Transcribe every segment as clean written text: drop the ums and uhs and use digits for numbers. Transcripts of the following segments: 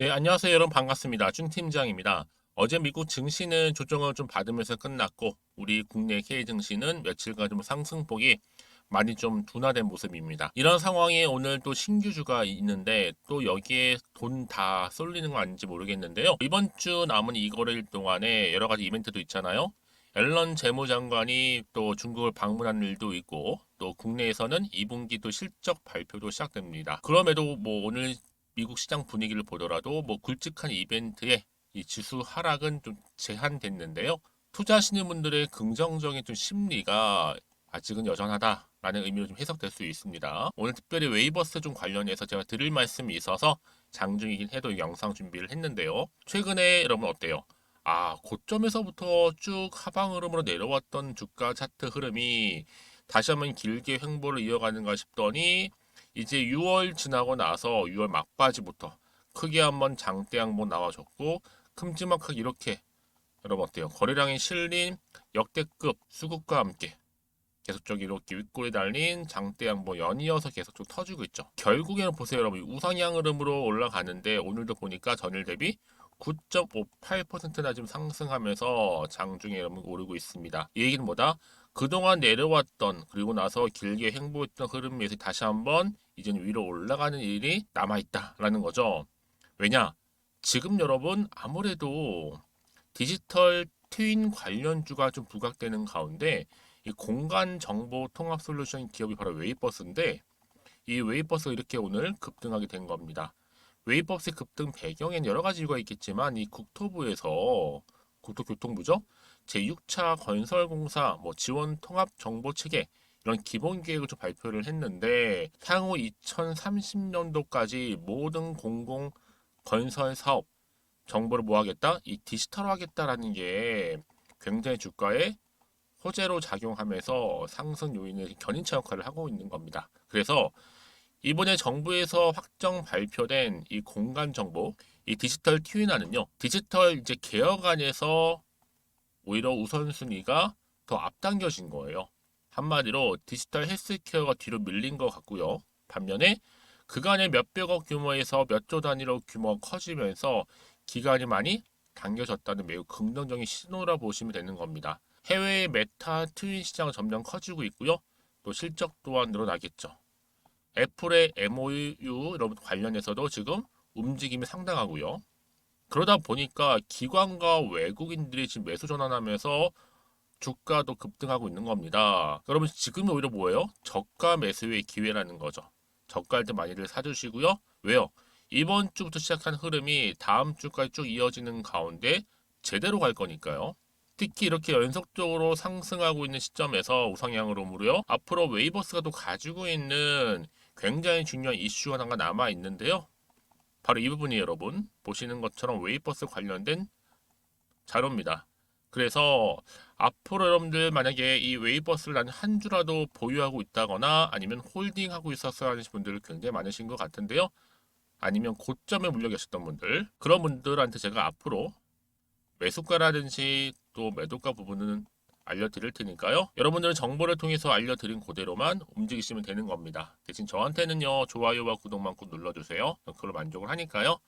네, 안녕하세요. 여러분 반갑습니다. 준 팀장입니다. 어제 미국 증시는 조정을 좀 받으면서 끝났고, 우리 국내 K 증시는 며칠간 좀 상승폭이 많이 좀 둔화된 모습입니다. 이런 상황에 오늘 또 신규주가 있는데, 또 여기에 돈 다 쏠리는 거 아닌지 모르겠는데요. 이번 주 남은 이 거래일 동안에 여러 가지 이벤트도 있잖아요. 앨런 재무장관이 또 중국을 방문한 일도 있고, 또 국내에서는 2분기 또 실적 발표도 시작됩니다. 그럼에도 뭐 오늘 미국 시장 분위기를 보더라도 뭐 굵직한 이벤트에 이 지수 하락은 좀 제한됐는데요. 투자하시는 분들의 긍정적인 좀 심리가 아직은 여전하다라는 의미로 좀 해석될 수 있습니다. 오늘 특별히 웨이버스 좀 관련해서 제가 드릴 말씀이 있어서 장중이긴 해도 영상 준비를 했는데요. 최근에 여러분 어때요? 고점에서부터 쭉 하방 흐름으로 내려왔던 주가 차트 흐름이 다시 한번 길게 횡보를 이어가는가 싶더니 이제 6월 지나고 나서 6월 막바지부터 크게 한번 장대 한번 나와줬고 큼지막하게 이렇게 여러분 어때요? 거래량이 실린 역대급 수급과 함께 계속적으로 이렇게 윗골이 달린 장대 양보 연이어서 계속 좀 터지고 있죠. 결국에는 보세요, 여러분. 우상향 흐름으로 올라가는데 오늘도 보니까 전일 대비 9.58%나 지금 상승하면서 장중에 여러분 오르고 있습니다. 이 얘기는 뭐다? 그동안 내려왔던 그리고 나서 길게 횡보했던 흐름에서 다시 한번 이제는 위로 올라가는 일이 남아있다라는 거죠. 왜냐? 지금 여러분 아무래도 디지털 트윈 관련주가 좀 부각되는 가운데 이 공간 정보 통합 솔루션 기업이 바로 웨이버스인데 이 웨이버스가 이렇게 오늘 급등하게 된 겁니다. 웨이버스의 급등 배경에는 여러 가지 이유가 있겠지만 이 국토부에서 국토교통부죠? 제6차 건설공사 뭐 지원 통합 정보 체계 이런 기본 계획을 좀 발표를 했는데 향후 2030년도까지 모든 공공 건설 사업 정보를 모아겠다, 이 디지털화하겠다라는 게 굉장히 주가에 호재로 작용하면서 상승 요인의 견인차 역할을 하고 있는 겁니다. 그래서 이번에 정부에서 확정 발표된 이 공간 정보, 이 디지털 트윈화는요, 디지털 이제 개혁안에서 오히려 우선순위가 더 앞당겨진 거예요. 한마디로 디지털 헬스케어가 뒤로 밀린 것 같고요. 반면에 그간의 몇백억 규모에서 몇 조 단위로 규모가 커지면서 기간이 많이 당겨졌다는 매우 긍정적인 신호라 보시면 되는 겁니다. 해외의 메타 트윈 시장은 점점 커지고 있고요. 또 실적 또한 늘어나겠죠. 애플의 MOU 여러분 관련해서도 지금 움직임이 상당하고요. 그러다 보니까 기관과 외국인들이 지금 매수 전환하면서 주가도 급등하고 있는 겁니다. 여러분 지금이 오히려 뭐예요? 저가 매수의 기회라는 거죠. 저가할 때 많이들 사주시고요. 왜요? 이번 주부터 시작한 흐름이 다음 주까지 쭉 이어지는 가운데 제대로 갈 거니까요. 특히 이렇게 연속적으로 상승하고 있는 시점에서 우상향으로 무려 앞으로 웨이버스가 또 가지고 있는 굉장히 중요한 이슈 하나가 남아 있는데요. 바로 이 부분이 여러분 보시는 것처럼 웨이버스 관련된 자료입니다. 그래서 앞으로 여러분들 만약에 이 웨이버스를 단 한 주라도 보유하고 있다거나 아니면 홀딩하고 있었어야 하는 분들 굉장히 많으신 것 같은데요. 아니면 고점에 물려 계셨던 분들 그런 분들한테 제가 앞으로 매수가라든지 또 매도가 부분은 알려드릴 테니까요. 여러분들은 정보를 통해서 알려드린 그대로만 움직이시면 되는 겁니다. 대신 저한테는요, 좋아요와 구독만 꼭 눌러주세요. 그걸로 만족을 하니까요.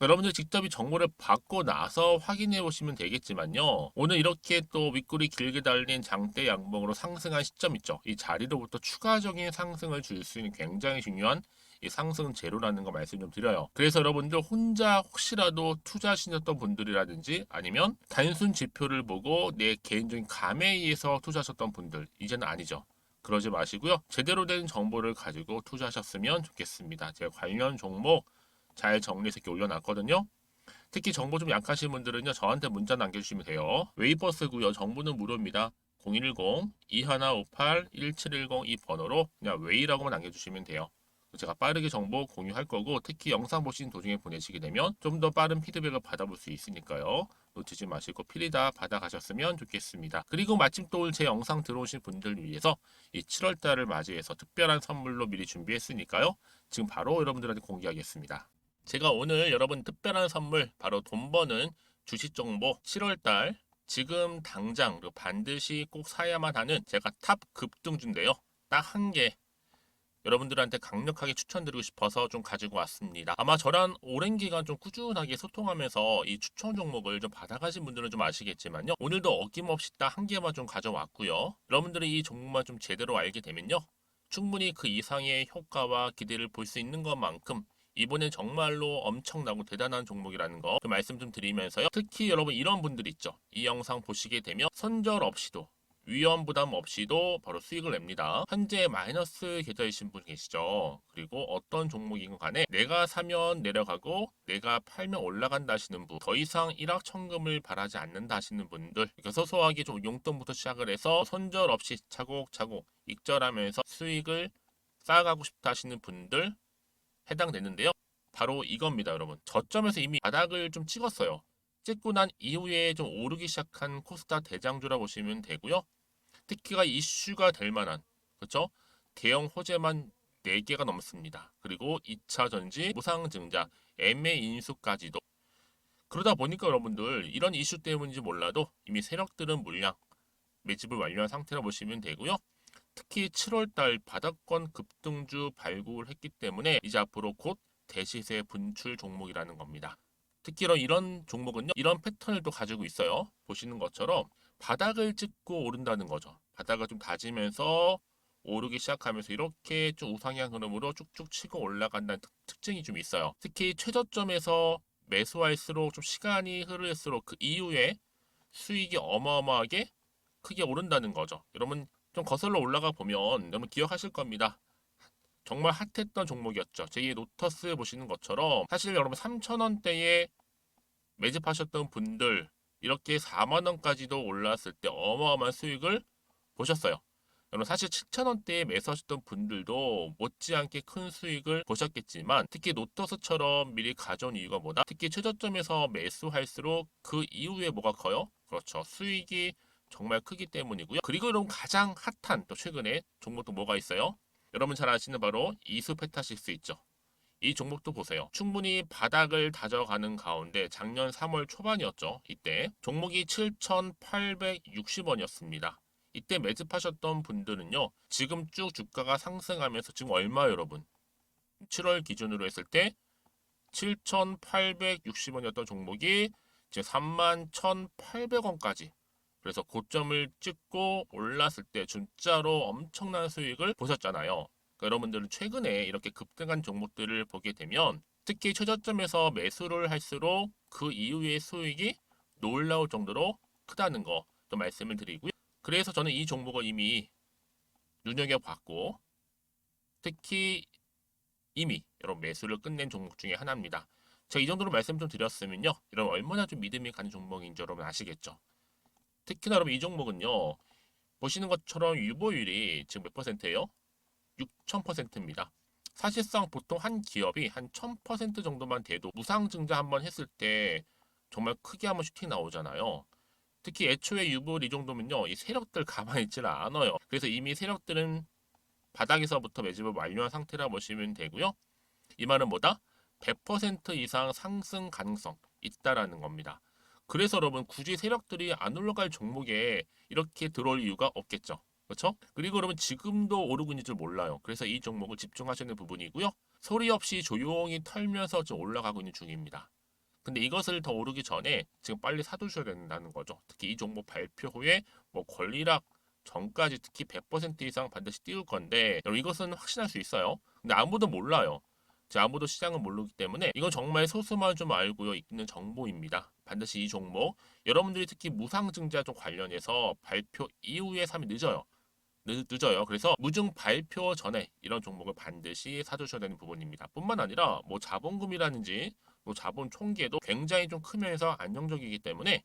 여러분들 직접 이 정보를 받고 나서 확인해 보시면 되겠지만요. 오늘 이렇게 또 윗골이 길게 달린 장대 양봉으로 상승한 시점 있죠. 이 자리로부터 추가적인 상승을 줄 수 있는 굉장히 중요한 이 상승 재료라는 거 말씀 좀 드려요. 그래서 여러분들 혼자 혹시라도 투자하셨던 분들이라든지 아니면 단순 지표를 보고 내 개인적인 감에 의해서 투자하셨던 분들 이제는 아니죠. 그러지 마시고요. 제대로 된 정보를 가지고 투자하셨으면 좋겠습니다. 제가 관련 종목 잘 정리해서 이렇게 올려놨거든요. 특히 정보 좀 약하신 분들은요, 저한테 문자 남겨주시면 돼요. 웨이버스고요. 정보는 무료입니다. 010-2158-1710 이 번호로 그냥 웨이라고만 남겨주시면 돼요. 제가 빠르게 정보 공유할 거고 특히 영상 보신 도중에 보내시게 되면 좀 더 빠른 피드백을 받아볼 수 있으니까요. 놓치지 마시고 필히 다 받아가셨으면 좋겠습니다. 그리고 마침 또 오늘 제 영상 들어오신 분들 위해서 이 7월달을 맞이해서 특별한 선물로 미리 준비했으니까요. 지금 바로 여러분들한테 공개하겠습니다. 제가 오늘 여러분 특별한 선물 바로 돈 버는 주식 정보 7월달 지금 당장 그리고 반드시 꼭 사야만 하는 제가 탑 급등주인데요. 딱 한 개 여러분들한테 강력하게 추천드리고 싶어서 좀 가지고 왔습니다. 아마 저랑 오랜 기간 좀 꾸준하게 소통하면서 이 추천 종목을 좀 받아가신 분들은 좀 아시겠지만요. 오늘도 어김없이 딱 한 개만 좀 가져왔고요. 여러분들이 이 종목만 좀 제대로 알게 되면요. 충분히 그 이상의 효과와 기대를 볼 수 있는 것만큼 이번엔 정말로 엄청나고 대단한 종목이라는 거 좀 말씀 좀 드리면서요. 특히 여러분 이런 분들 있죠. 이 영상 보시게 되면 손절 없이도 위험 부담 없이도 바로 수익을 냅니다. 현재 마이너스 계좌이신 분 계시죠? 그리고 어떤 종목이건 간에 내가 사면 내려가고 내가 팔면 올라간다 하시는 분, 더 이상 일확천금을 바라지 않는다 하시는 분들, 그러니까 소소하게 좀 용돈부터 시작을 해서 손절 없이 차곡차곡 익절하면서 수익을 쌓아가고 싶다 하시는 분들 해당되는데요. 바로 이겁니다, 여러분. 저점에서 이미 바닥을 좀 찍었어요. 찍고 난 이후에 좀 오르기 시작한 코스닥 대장주라 보시면 되고요. 특히가 이슈가 될 만한, 그렇죠? 대형 호재만 4개가 넘습니다. 그리고 2차 전지, 무상증자, MA 인수까지도. 그러다 보니까 여러분들 이런 이슈 때문인지 몰라도 이미 세력들은 물량 매집을 완료한 상태라 보시면 되고요. 특히 7월달 바닥권 급등주 발굴했기 때문에 이제 앞으로 곧 대시세 분출 종목이라는 겁니다. 특히 이런 종목은요, 이런 패턴을 또 가지고 있어요. 보시는 것처럼 바닥을 찍고 오른다는 거죠. 바닥을 좀 다지면서 오르기 시작하면서 이렇게 좀 우상향 흐름으로 쭉쭉 치고 올라간다는 특징이 좀 있어요. 특히 최저점에서 매수할수록 좀 시간이 흐를수록 그 이후에 수익이 어마어마하게 크게 오른다는 거죠. 여러분 좀 거슬러 올라가 보면 여러분 기억하실 겁니다. 정말 핫했던 종목이었죠. 제2의 노터스 보시는 것처럼 사실 여러분 3,000원대에 매집하셨던 분들 이렇게 4만 원까지도 올랐을 때 어마어마한 수익을 보셨어요. 여러분 사실 7,000원대에 매수하셨던 분들도 못지않게 큰 수익을 보셨겠지만 특히 노터스처럼 미리 가져온 이유가 뭐다? 특히 최저점에서 매수할수록 그 이후에 뭐가 커요? 그렇죠. 수익이 정말 크기 때문이고요. 그리고 여러분 가장 핫한 또 최근에 종목도 뭐가 있어요? 여러분 잘 아시는 바로 이수페타시스 있죠. 이 종목도 보세요. 충분히 바닥을 다져가는 가운데 작년 3월 초반이었죠. 이때 종목이 7,860원이었습니다. 이때 매집하셨던 분들은요. 지금 쭉 주가가 상승하면서 지금 얼마 여러분? 7월 기준으로 했을 때 7,860원이었던 종목이 이제 31,800원까지 그래서 고점을 찍고 올랐을 때 진짜로 엄청난 수익을 보셨잖아요. 그러니까 여러분들은 최근에 이렇게 급등한 종목들을 보게 되면 특히 최저점에서 매수를 할수록 그 이후의 수익이 놀라울 정도로 크다는 거 또 말씀을 드리고요. 그래서 저는 이 종목을 이미 눈여겨봤고 특히 이미 여러분 매수를 끝낸 종목 중에 하나입니다. 제가 이 정도로 말씀 좀 드렸으면요. 여러분 얼마나 좀 믿음이 가는 종목인지 여러분 아시겠죠? 특히나 여러분 이 종목은요. 보시는 것처럼 유보율이 지금 몇 퍼센트예요? 6,000%입니다. 사실상 보통 한 기업이 한 1,000% 정도만 돼도 무상증자 한번 했을 때 정말 크게 한번 슈팅 나오잖아요. 특히 애초에 유보율 이 정도면요. 이 세력들 가만히 있질 않아요. 그래서 이미 세력들은 바닥에서부터 매집을 완료한 상태라 보시면 되고요. 이 말은 뭐다? 100% 이상 상승 가능성 있다라는 겁니다. 그래서 여러분 굳이 세력들이 안 올라갈 종목에 이렇게 들어올 이유가 없겠죠. 그렇죠? 그리고 여러분 지금도 오르고 있는 줄 몰라요. 그래서 이 종목을 집중하시는 부분이고요. 소리 없이 조용히 털면서 지금 올라가고 있는 중입니다. 근데 이것을 더 오르기 전에 지금 빨리 사두셔야 된다는 거죠. 특히 이 종목 발표 후에 뭐 권리락 전까지 특히 100% 이상 반드시 띄울 건데 여러분 이것은 확신할 수 있어요. 근데 아무도 몰라요. 아무도 시장은 모르기 때문에 이건 정말 소수만 좀 알고 있는 정보입니다. 반드시 이 종목 여러분들이 특히 무상증자 쪽 관련해서 발표 이후에 사면 늦어요. 늦어요. 그래서 무증 발표 전에 이런 종목을 반드시 사두셔야 되는 부분입니다. 뿐만 아니라 뭐 자본금이라든지 뭐 자본 총계도 굉장히 좀 크면서 안정적이기 때문에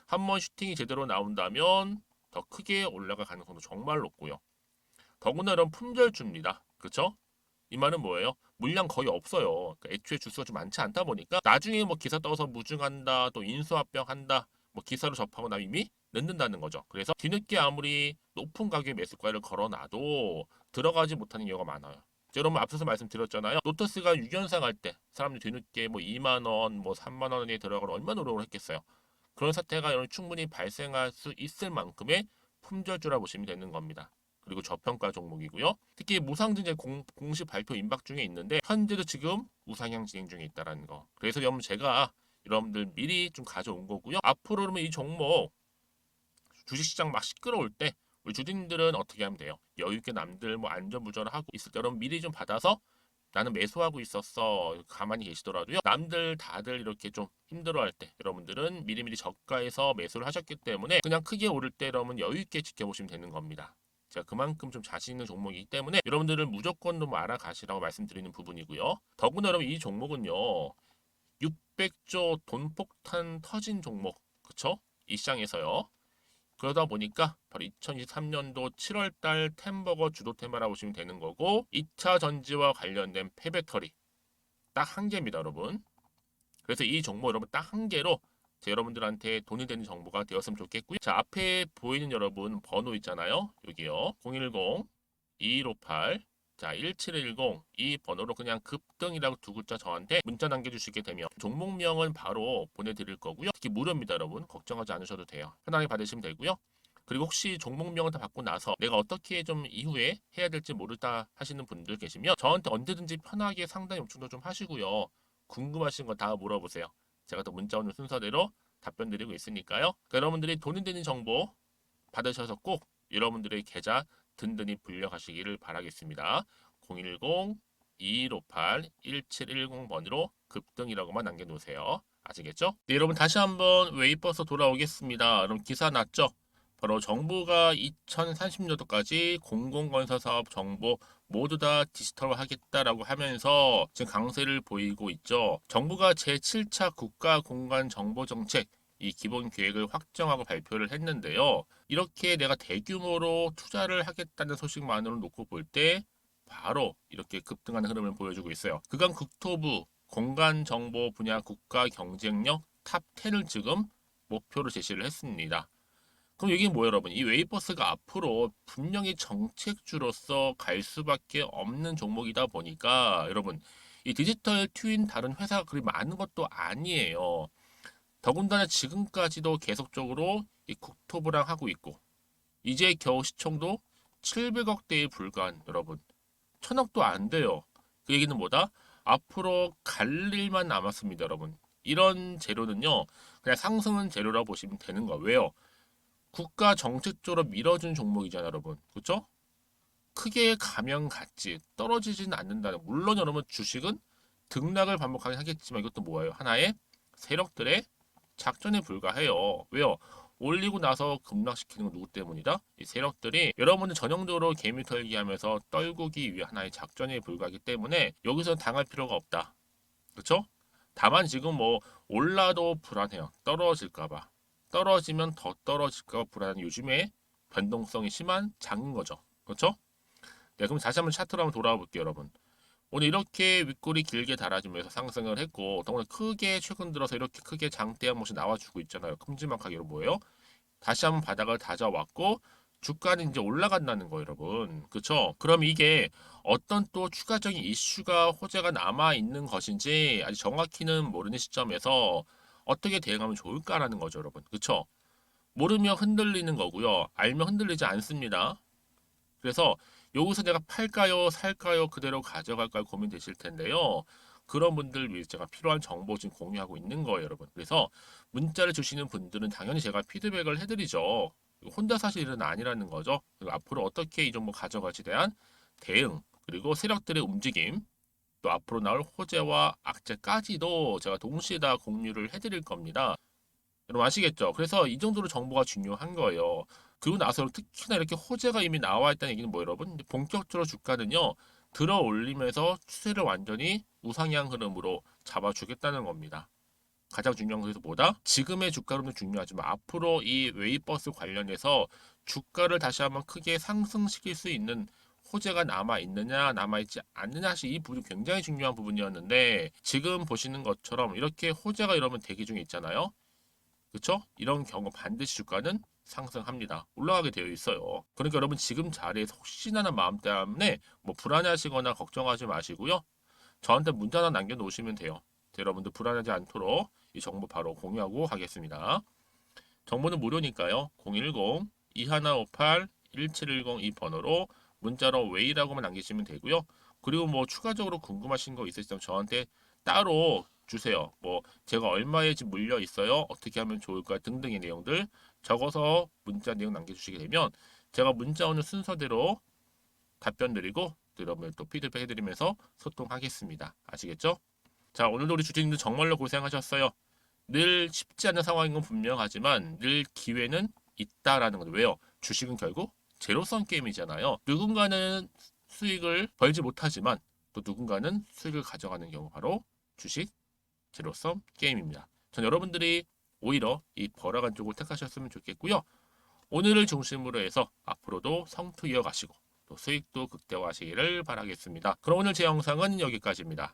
한번 슈팅이 제대로 나온다면 더 크게 올라갈 가능성도 정말 높고요. 더구나 이런 품절주입니다. 그렇죠? 이 말은 뭐예요? 물량 거의 없어요. 그러니까 애초에 주수가 좀 많지 않다 보니까 나중에 뭐 기사 떠서 무증한다, 또 인수합병한다, 뭐 기사로 접하고 나면 이미 늦는다는 거죠. 그래서 뒤늦게 아무리 높은 가격의 매수가를 걸어놔도 들어가지 못하는 경우가 많아요. 여러분 앞서서 말씀드렸잖아요. 노터스가 6연상 할 때 사람들이 뒤늦게 뭐 2만 원, 뭐 3만 원에 들어가러 얼마나 노력을 했겠어요. 그런 사태가 충분히 발생할 수 있을 만큼의 품절주라 보시면 되는 겁니다. 그리고 저평가 종목이고요. 특히 무상증자 공식 발표 임박 중에 있는데 현재도 지금 우상향 진행 중에 있다는 거. 그래서 여러분 제가 여러분들 미리 좀 가져온 거고요. 앞으로 그러면 이 종목 주식시장 막 시끄러울 때 우리 주주님들은 어떻게 하면 돼요? 여유 있게 남들 뭐 안전무전을 하고 있을 때 여러분 미리 좀 받아서 나는 매수하고 있었어. 가만히 계시더라도요. 남들 다들 이렇게 좀 힘들어할 때 여러분들은 미리미리 저가에서 매수를 하셨기 때문에 그냥 크게 오를 때 여러분 여유 있게 지켜보시면 되는 겁니다. 제가 그만큼 좀 자신 있는 종목이기 때문에 여러분들은 무조건 좀 알아가시라고 말씀드리는 부분이고요. 더구나 여러분 이 종목은요. 600조 돈폭탄 터진 종목. 그쵸? 이 시장에서요. 그러다 보니까 바로 2023년도 7월달 템버거 주도 테마라고 보시면 되는 거고 2차 전지와 관련된 폐배터리 딱 한 개입니다, 여러분. 그래서 이 정보 여러분 딱 한 개로 여러분들한테 돈이 되는 정보가 되었으면 좋겠고요. 자, 앞에 보이는 여러분 번호 있잖아요. 여기요. 010-2158 자, 1710 이 번호로 그냥 급등이라고 두 글자 저한테 문자 남겨주시게 되면 종목명은 바로 보내드릴 거고요. 특히 무료입니다, 여러분. 걱정하지 않으셔도 돼요. 편하게 받으시면 되고요. 그리고 혹시 종목명을 다 받고 나서 내가 어떻게 좀 이후에 해야 될지 모르다 하시는 분들 계시면 저한테 언제든지 편하게 상담 요청도 좀 하시고요. 궁금하신 거 다 물어보세요. 제가 또 문자 오는 순서대로 답변 드리고 있으니까요. 그러니까 여러분들이 돈이 되는 정보 받으셔서 꼭 여러분들의 계좌 든든히 불려가시기를 바라겠습니다. 010-2158-1710번으로 급등이라고만 남겨놓으세요. 아시겠죠? 네, 여러분 다시 한번 웨이버스 돌아오겠습니다. 여러분 기사 났죠? 바로 정부가 2030년도까지 공공건설 사업 정보 모두 다 디지털화 하겠다라고 하면서 지금 강세를 보이고 있죠. 정부가 제7차 국가공간정보정책 이 기본 계획을 확정하고 발표를 했는데요. 이렇게 내가 대규모로 투자를 하겠다는 소식만으로 놓고 볼 때 바로 이렇게 급등하는 흐름을 보여주고 있어요. 그간 국토부 공간정보 분야 국가 경쟁력 탑 10을 지금 목표로 제시를 했습니다. 그럼 이게 뭐예요, 여러분? 이 웨이버스가 앞으로 분명히 정책주로서 갈 수밖에 없는 종목이다 보니까 여러분 이 디지털 트윈 다른 회사가 그리 많은 것도 아니에요. 더군다나 지금까지도 계속적으로 이 국토부랑 하고 있고 이제 겨우 시총도 700억대에 불과한 여러분 1000억도 안 돼요. 그 얘기는 뭐다? 앞으로 갈 일만 남았습니다, 여러분. 이런 재료는요 그냥 상승은 재료라고 보시면 되는 거예요. 왜요? 국가 정책적으로 밀어준 종목이잖아요, 여러분. 그렇죠? 크게 가면 갔지 떨어지지는 않는다는. 물론 여러분 주식은 등락을 반복하긴 하겠지만 이것도 뭐예요? 하나의 세력들의 작전에 불과해요. 왜요? 올리고 나서 급락시키는 건 누구 때문이다? 이 세력들이 여러분들 전형적으로 개미 털기 하면서 떨구기 위한 하나의 작전에 불과하기 때문에 여기서 당할 필요가 없다. 그렇죠? 다만 지금 뭐 올라도 불안해요. 떨어질까봐. 떨어지면 더 떨어질까 불안한 요즘에 변동성이 심한 장인 거죠. 그렇죠? 네, 그럼 다시 한번 차트로 한번 돌아와 볼게요, 여러분. 오늘 이렇게 윗골이 길게 달아주면서 상승을 했고, 더구나 크게 최근 들어서 이렇게 크게 장대 한 모습 나와주고 있잖아요. 큼지막하게 뭐예요? 다시 한번 바닥을 다져왔고, 주가는 이제 올라간다는 거예요, 여러분. 그렇죠? 그럼 이게 어떤 또 추가적인 이슈가 호재가 남아 있는 것인지 아직 정확히는 모르는 시점에서 어떻게 대응하면 좋을까라는 거죠, 여러분. 그렇죠? 모르면 흔들리는 거고요. 알면 흔들리지 않습니다. 그래서 여기서 내가 팔까요, 살까요, 그대로 가져갈까요 고민되실 텐데요. 그런 분들 위해 제가 필요한 정보 지금 공유하고 있는 거예요, 여러분. 그래서 문자를 주시는 분들은 당연히 제가 피드백을 해드리죠. 혼자 사실 일은 아니라는 거죠. 그리고 앞으로 어떻게 이 정보 가져갈지 대한 대응, 그리고 세력들의 움직임, 또 앞으로 나올 호재와 악재까지도 제가 동시에 다 공유를 해드릴 겁니다. 여러분 아시겠죠? 그래서 이 정도로 정보가 중요한 거예요. 그리고 나서 특히나 이렇게 호재가 이미 나와 있다는 얘기는 뭐 여러분? 본격적으로 주가는요. 들어 올리면서 추세를 완전히 우상향 흐름으로 잡아주겠다는 겁니다. 가장 중요한 것은 뭐다? 지금의 주가로는 중요하지만 앞으로 이 웨이버스 관련해서 주가를 다시 한번 크게 상승시킬 수 있는 호재가 남아 있느냐 남아 있지 않느냐 사실 이 부분이 굉장히 중요한 부분이었는데 지금 보시는 것처럼 이렇게 호재가 이러면 대기 중에 있잖아요. 그렇죠? 이런 경우 반드시 주가는 상승합니다. 올라가게 되어 있어요. 그러니까 여러분 지금 자리에서 혹시나 하는 마음 때문에 뭐 불안해하시거나 걱정하지 마시고요. 저한테 문자 하나 남겨놓으시면 돼요. 여러분들 불안하지 않도록 이 정보 바로 공유하고 하겠습니다. 정보는 무료니까요. 010-2158 1710 이 번호로 문자로 웨이라고만 남기시면 되고요. 그리고 뭐 추가적으로 궁금하신 거 있으시다면 저한테 따로 주세요. 뭐 제가 얼마에 지금 물려 있어요, 어떻게 하면 좋을까 등등의 내용들 적어서 문자 내용 남겨주시게 되면 제가 문자 오는 순서대로 답변 드리고 여러분 또 피드백 해드리면서 소통하겠습니다. 아시겠죠? 자, 오늘도 우리 주주님들 정말로 고생하셨어요. 늘 쉽지 않은 상황인 건 분명하지만 늘 기회는 있다라는 거죠. 왜요? 주식은 결국 제로섬 게임이잖아요. 누군가는 수익을 벌지 못하지만 또 누군가는 수익을 가져가는 경우 바로 주식 제로섬 게임입니다. 전 여러분들이 오히려 이 벌어간 쪽을 택하셨으면 좋겠고요. 오늘을 중심으로 해서 앞으로도 성투 이어가시고 또 수익도 극대화하시기를 바라겠습니다. 그럼 오늘 제 영상은 여기까지입니다.